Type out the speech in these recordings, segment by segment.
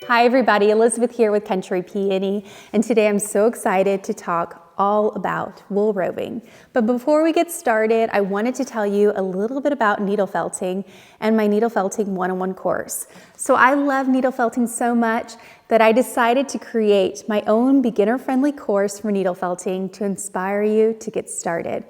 Hi everybody, Elizabeth here with Country Peony, and today I'm so excited to talk all about wool roving. But before we get started, I wanted to tell you a little bit about needle felting and my needle felting one-on-one course. So I love needle felting so much that I decided to create my own beginner-friendly course for needle felting to inspire you to get started.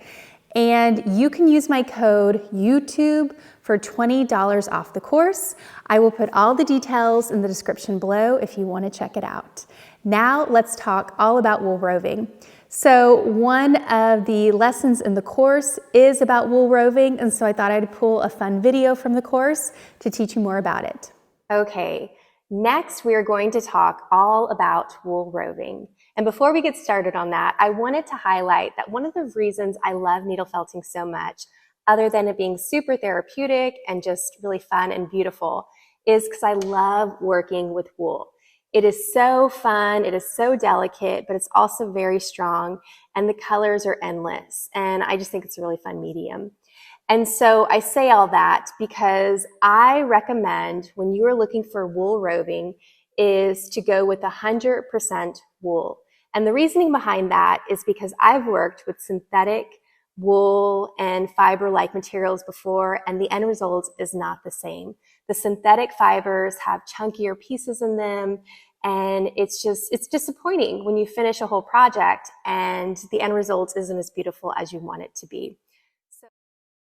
And you can use my code YouTube for $20 off the course. I will put all the details in the description below if you want to check it out. Now let's talk all about wool roving. So one of the lessons in the course is about wool roving, and so I thought I'd pull a fun video from the course to teach you more about it. Okay, next we are going to talk all about wool roving. And before we get started on that, I wanted to highlight that one of the reasons I love needle felting so much, other than it being super therapeutic and just really fun and beautiful, is because I love working with wool. It is so fun, it is so delicate, but it's also very strong, and the colors are endless. And I just think it's a really fun medium. And so I say all that because I recommend when you are looking for wool roving is to go with 100% wool. And the reasoning behind that is because I've worked with synthetic wool and fiber-like materials before, and the end result is not the same. The synthetic fibers have chunkier pieces in them, and it's disappointing when you finish a whole project and the end result isn't as beautiful as you want it to be.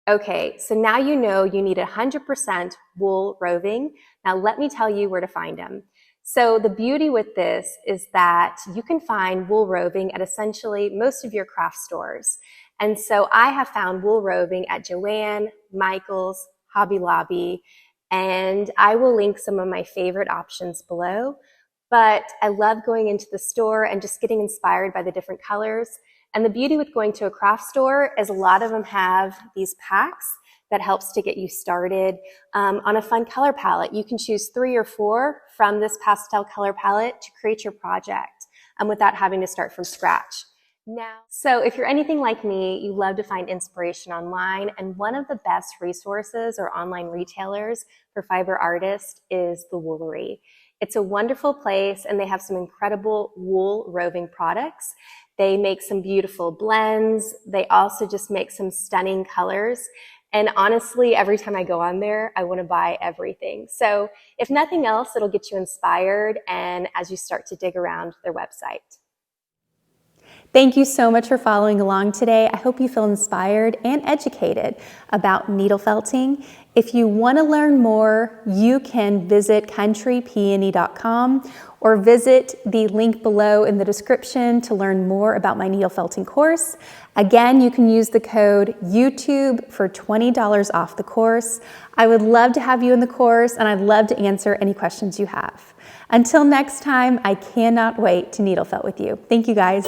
Okay, so now you know you need 100% wool roving. Now let me tell you where to find them. So the beauty with this is that you can find wool roving at essentially most of your craft stores. And so I have found wool roving at Joann, Michaels, Hobby Lobby, and I will link some of my favorite options below. But I love going into the store and just getting inspired by the different colors. And the beauty with going to a craft store is a lot of them have these packs that helps to get you started on a fun color palette. You can choose 3 or 4 from this pastel color palette to create your project without having to start from scratch. So if you're anything like me, you love to find inspiration online, and one of the best resources or online retailers for fiber artists is the Woolery. It's a wonderful place, and they have some incredible wool roving products. They make some beautiful blends. They also just make some stunning colors. And honestly, every time I go on there, I want to buy everything. So if nothing else, it'll get you inspired and as you start to dig around their website. Thank you so much for following along today. I hope you feel inspired and educated about needle felting. If you want to learn more, you can visit countrypeony.com or visit the link below in the description to learn more about my needle felting course. Again, you can use the code YouTube for $20 off the course. I would love to have you in the course, and I'd love to answer any questions you have. Until next time, I cannot wait to needle felt with you. Thank you guys.